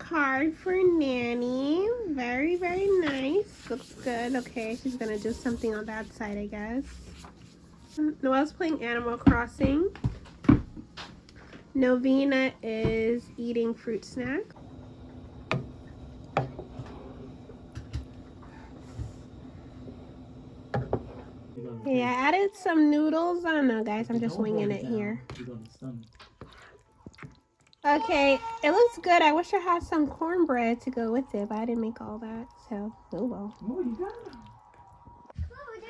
card for Nanny. Very, very nice. Looks good. Okay, she's gonna do something on that side, I guess. Noelle's playing Animal Crossing. Novena is eating fruit snack. Yeah, I added some noodles. I don't know, guys. I'm just winging it here. Okay, it looks good. I wish I had some cornbread to go with it, but I didn't make all that, so oh well.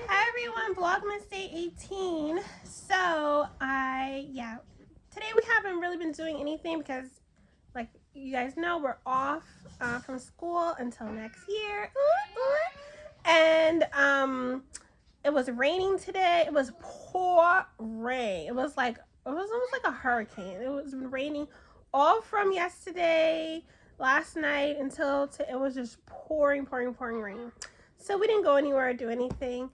Hi everyone, Vlogmas Day 18. So today we haven't really been doing anything because, like you guys know, we're off from school until next year. And it was raining today. It was pouring. It was almost like a hurricane. It was raining all from yesterday, last night until it was just pouring rain. So we didn't go anywhere or do anything.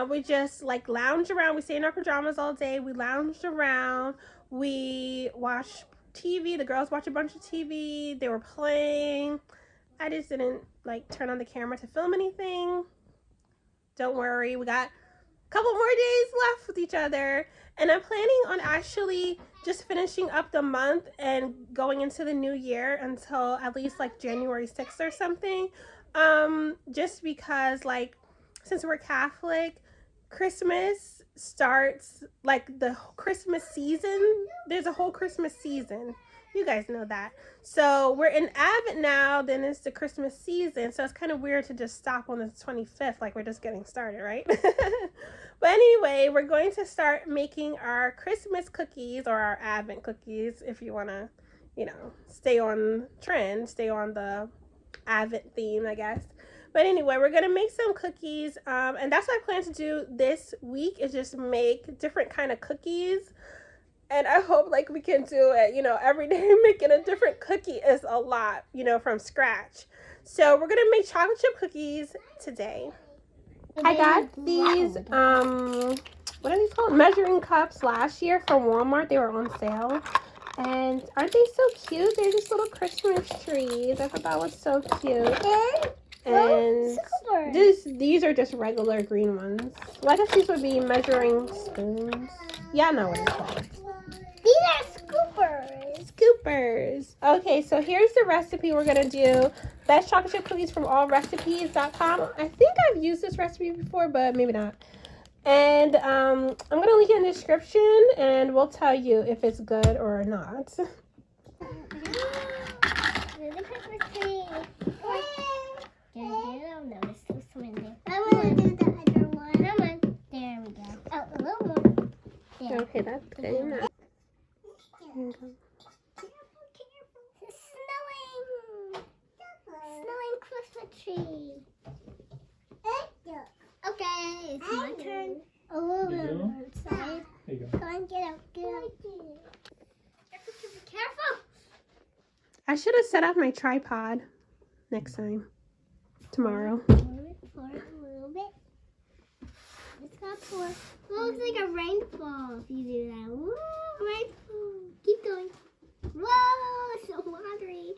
We just like lounged around. We stayed in our pajamas all day. We lounged around. We watched TV. The girls watched a bunch of TV. They were playing. I just didn't like turn on the camera to film anything. Don't worry, we got a couple more days left with each other, and I'm planning on actually just finishing up the month and going into the new year until at least like January 6th or something. Just because, like, since we're Catholic, Christmas starts, like, the Christmas season. There's a whole Christmas season. You guys know that. So we're in Advent now, then it's the Christmas season. So it's kind of weird to just stop on the 25th, like we're just getting started, right? But anyway, we're going to start making our Christmas cookies, or our Advent cookies, if you want to, you know, stay on trend, stay on the Advent theme, I guess. But anyway, we're going to make some cookies, and that's what I plan to do this week, is just make different kind of cookies. And I hope, like, we can do it, you know, every day. Making a different cookie is a lot, you know, from scratch. So we're going to make chocolate chip cookies today. I got these, what are these called? Measuring cups last year from Walmart. They were on sale. And aren't they so cute? They're just little Christmas trees. I thought that was so cute. And these are just regular green ones. Well, I guess these would be measuring spoons. Yeah, I know what it's called. These are scoopers. Scoopers. Okay, so here's the recipe we're going to do. Best chocolate chip cookies from allrecipes.com. I think I've used this recipe before, but maybe not. And I'm going to link it in the description, and we'll tell you if it's good or not. Okay, that's good enough. Snowing Christmas tree. Okay, it's my turn. A little bit on one side. There you go. Go on, get out. Be careful. I should have set up my tripod next time. Tomorrow. Pour a little bit. It's got pour. It looks like a rainfall if you do that. Woo, rainfall. Keep going. Whoa, it's so watery.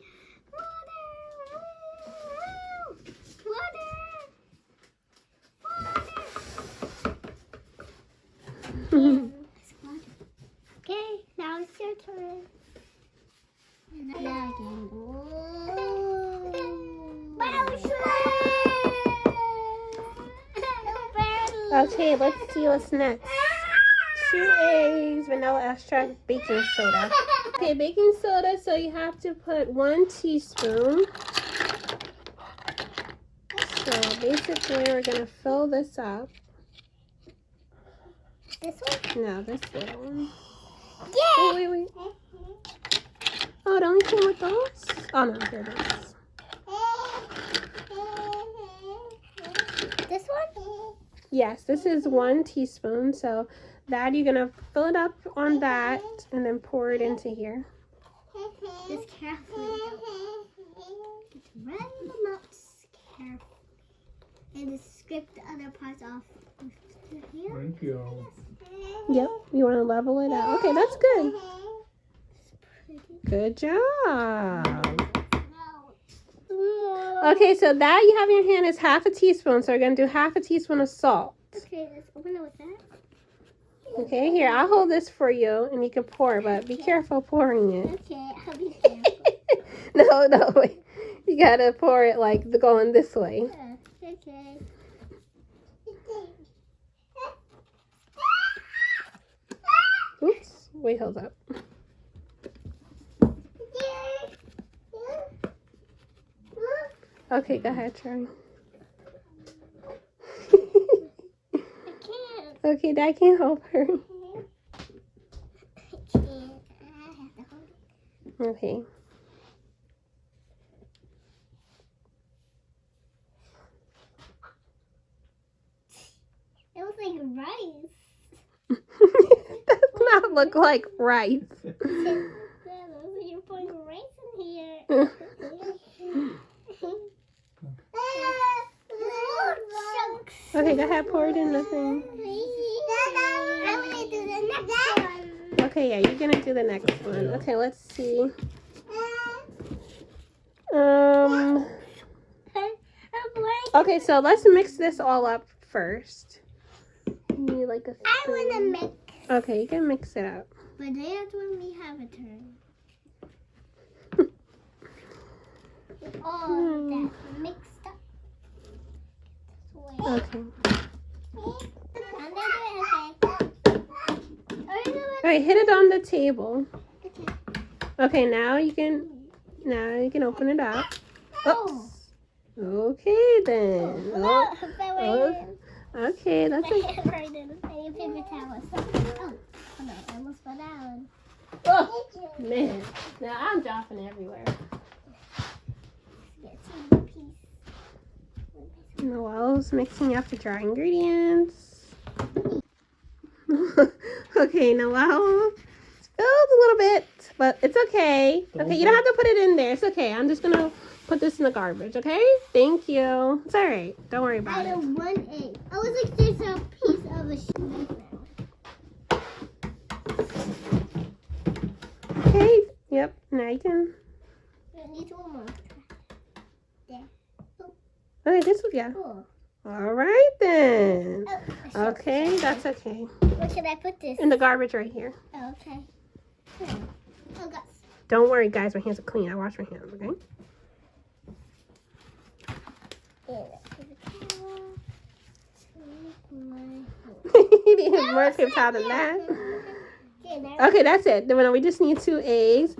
Okay, now it's your turn. Now again. Okay, let's see what's next. 2 eggs, vanilla extract, baking soda. Okay, baking soda, so you have to put 1 teaspoon. So basically we're going to fill this up. This one? No, this little one. Yeah! Oh, wait. Oh, it only came with those? Oh, no, here it is. This one? Yes, this is 1 teaspoon. So that you're going to fill it up on that and then pour it into here. Just carefully. Just run them up carefully. And just scrape the other parts off. Here. Thank you. Yep, you want to level it out. Okay, that's good. Good job. Okay, so that you have in your hand is half a teaspoon. So we're going to do half a teaspoon of salt. Okay, let's open it with that. Okay, here, I'll hold this for you and you can pour, but be careful pouring it. Okay, I'll be careful. No, wait. You gotta pour it like going this way. Okay. Oops, wait, hold up. Okay, go ahead, try. I can't. Okay, Dad can't help her. I can't. I have to hold it. Okay. It looks like rice. Does not look like rice. That looks like you're putting rice in here. Okay, go ahead, pour it in the thing. I'm gonna do the next one. Okay, yeah, you're gonna do the next one. Okay, let's see. Okay, so let's mix this all up first. You need like a spoon. I wanna mix. Okay, you can mix it up. But that's when we have a turn. All that mixed up. Okay. I'm gonna do it, okay. Alright, hit it on the table. Okay. Okay, now you can open it up. Oh. Okay then. No, Okay, that's it. I need paper towels. Oh, hold on, I almost fell down. Oh, man. Now I'm dropping everywhere. Get two piece. Noelle's mixing up the dry ingredients. Okay, Noelle spilled a little bit, but it's okay. Okay, you don't have to put it in there. It's okay. I'm just going to put this in the garbage, okay? Thank you. It's all right. Don't worry I about had it. one egg. I was like, there's a piece of a sheet. Okay. Yep. Now you can. I need one more. There. Okay, this one, yeah. Cool. All right then. Oh, Okay, that's okay. where should I put this? In the garbage right here. Oh, okay. Oh, gosh. Don't worry, guys. My hands are clean. I wash my hands, okay? You need more paper towel than that. Okay, that's it. Then we just need 2 eggs.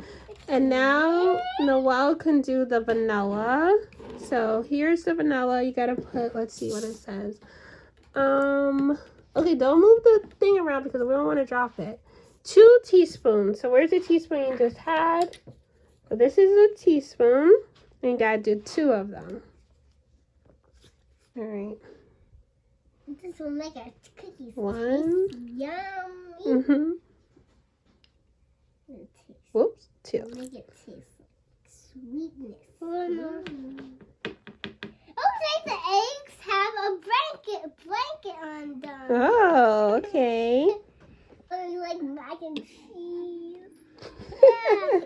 And now Noelle can do the vanilla. So here's the vanilla. You gotta put, let's see what it says. Okay, don't move the thing around because we don't want to drop it. 2 teaspoons. So where's the teaspoon you just had? So this is a teaspoon. And you gotta do 2 of them. All right. This will make a cookie. 1. Yummy. Mm-hmm. Whoops. 2. Make it taste like sweetness. Oh, like the eggs have a blanket on them. Oh, okay. Oh, like mac and cheese. Yeah. Oh,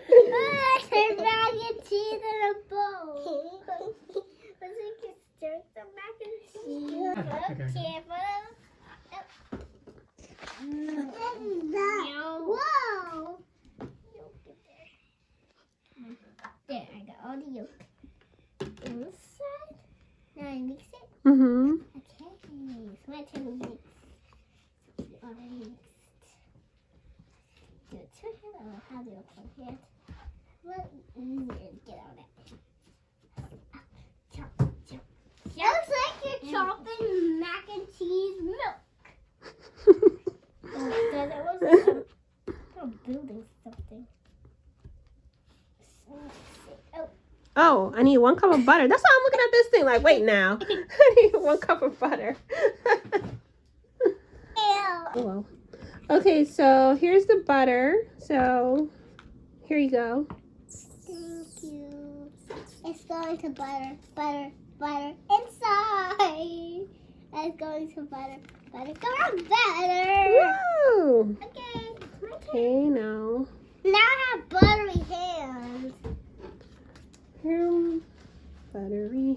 there's mac and cheese in a bowl. Let's make it stir some mac and cheese. Whoa. There, I got all the yolk inside. Now I mix it. Mm-hmm. Okay, it's my turn to mix. Already mixed. Do it 2 hands. I don't have the other 1 hand. Well, easier to get out of that. Chop, chop. It looks like you're chopping mac and cheese milk. I'm building something. Oh, I need 1 cup of butter. That's why I'm looking at this thing like, wait now. I need 1 cup of butter. Oh, well. Okay, so here's the butter. So here you go. Thank you. It's going to butter inside. It's going to butter. Go on, butter. Woo! Okay, my turn. Okay, now. Now I have buttery hands. Buttery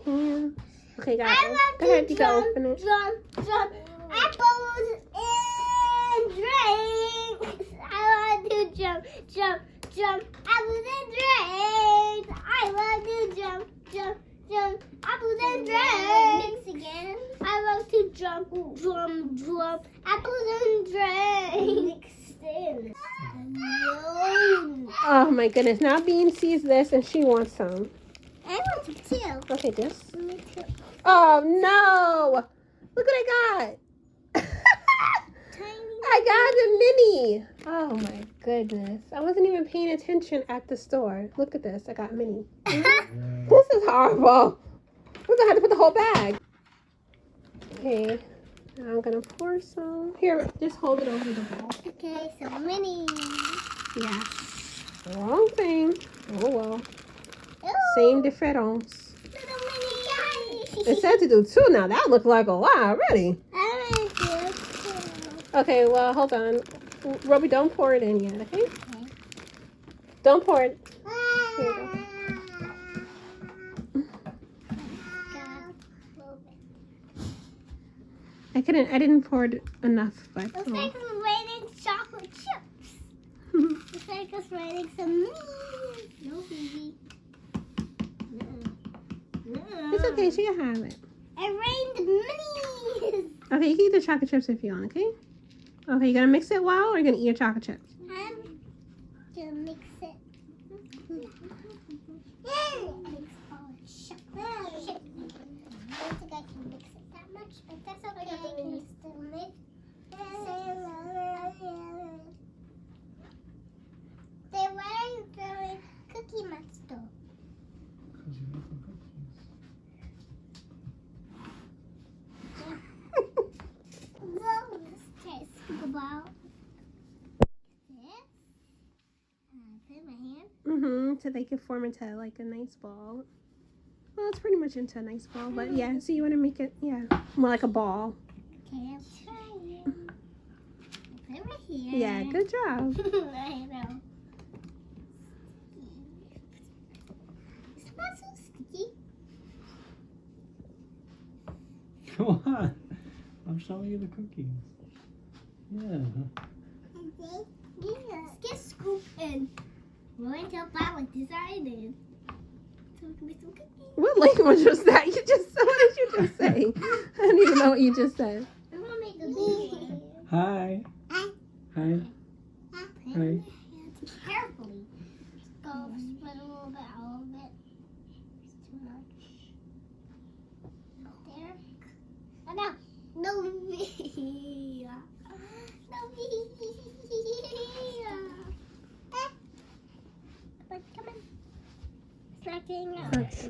Okay, got I it. love Go to ahead, you can open it. jump apples and drinks. I love to jump apples and drinks. I love to jump apples and drinks. Mix again. I love to jump apples and drinks. Oh my goodness, now Bean sees this and she wants some. I want to too. Okay, this. Me too. Oh no! Look what I got! I got a mini! Oh my goodness. I wasn't even paying attention at the store. Look at this, I got mini. This is horrible. We're gonna have to put the whole bag. Okay, now I'm gonna pour some. Here, just hold it over the bowl. Okay, so mini. Yeah. Wrong thing. Oh well. Ooh, Same difference. little mini. It said to do two now. That looked like a lot already. I want to do two. Okay, well, hold on. Robbie, don't pour it in yet, okay? Don't pour it. Here you go. I didn't pour it enough, but. Looks like we're writing chocolate chips. Looks like us writing some minis. No, baby. It's okay, she can have it. I rained minis. Okay, you can eat the chocolate chips if you want, okay? Okay, you gonna mix it well or you gonna eat your chocolate chips? I'm gonna mix it. I don't think I can mix it that much, but that's okay. I can still mix. Then why are you throwing cookie monster? Because you're making cookies. Whoa, this tastes about this. Put in my hand. Mm-hmm, so they can form into like a nice ball. Well, it's pretty much into a nice ball, but yeah, so you want to make it, yeah, more like a ball. Okay, I'll try it. Put it right here. Yeah, good job. I know. It's not so sticky. Come on. I'm showing you the cookies. Yeah. Let's get scooped in. We're going to help out like decided. So we can make some cookies. What language was that? What did you just say? I don't even know what you just said. I'm going to make a big one. Hi. Hi. Hi. Put Hi. your hands carefully. Go spread a little bit, all of it. It's too much. There. Oh no. No me. No me. Come on. It's not getting out. Okay.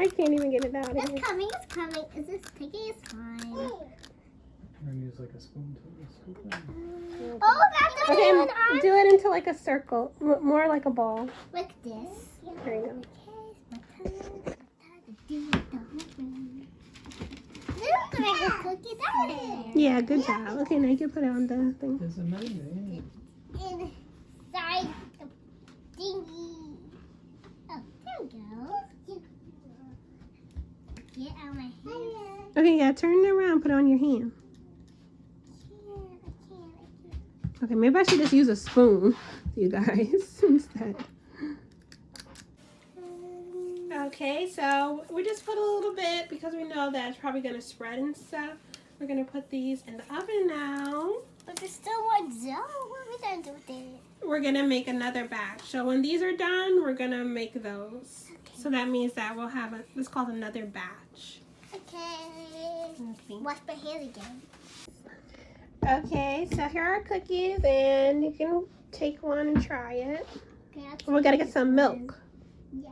I can't even get it out of here. It's coming, it's coming. Is this sticky? It's fine. We're going to use like a spoon to scoop it. Oh, that's the Okay, one on. do it into like a circle, more like a ball. Like this. There you go. This is like a cookie there. Yeah, good job. Okay, now you can put it on the thing. There's a menu. Inside the thingy. Oh, there we go. Get out my hand. Okay, yeah, turn it around, put it on your hand. I can't. Okay, maybe I should just use a spoon, you guys, instead. Okay, so we just put a little bit because we know that it's probably going to spread and stuff. We're going to put these in the oven now. But there's still one dough. What are we going to do with it? We're going to make another batch. So when these are done, we're going to make those. Okay. So that means that we'll have this is called another batch. Okay. Okay. Wash my hands again. Okay, so here are our cookies, and you can take one and try it. Okay, We got to get some milk. Yeah.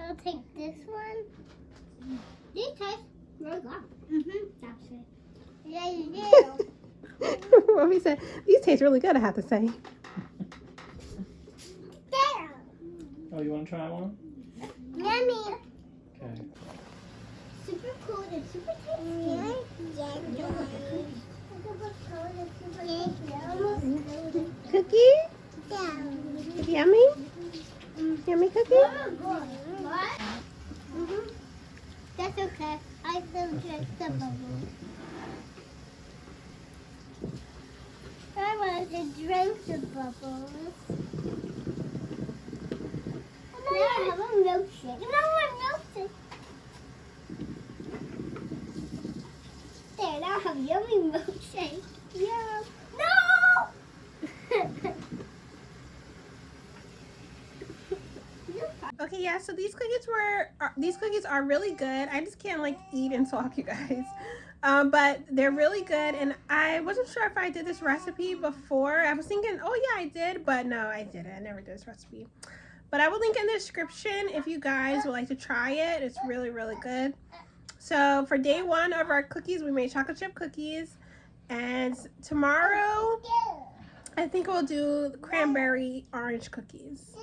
I'll take this one. These taste really good. That's it. Yeah, you do. Robbie said, these taste really good, I have to say. There. Oh, you want to try one? Yummy. Okay. Super cool and super tasty. Cookie? Yeah. Yummy? Yummy cookie? What? That's okay. I still drink the bubbles. I want to drink the bubbles. Now I have a milkshake. No more milkshake. There, now I have yummy milkshake. Yum. No! Okay, yeah, so these cookies are really good. I just can't like eat and talk, you guys. But they're really good, and I wasn't sure if I did this recipe before. I was thinking, oh yeah, I did, but no, I didn't. I never did this recipe. But I will link in the description if you guys would like to try it. It's really, really good. So for day 1 of our cookies, we made chocolate chip cookies, and tomorrow I think we'll do cranberry orange cookies.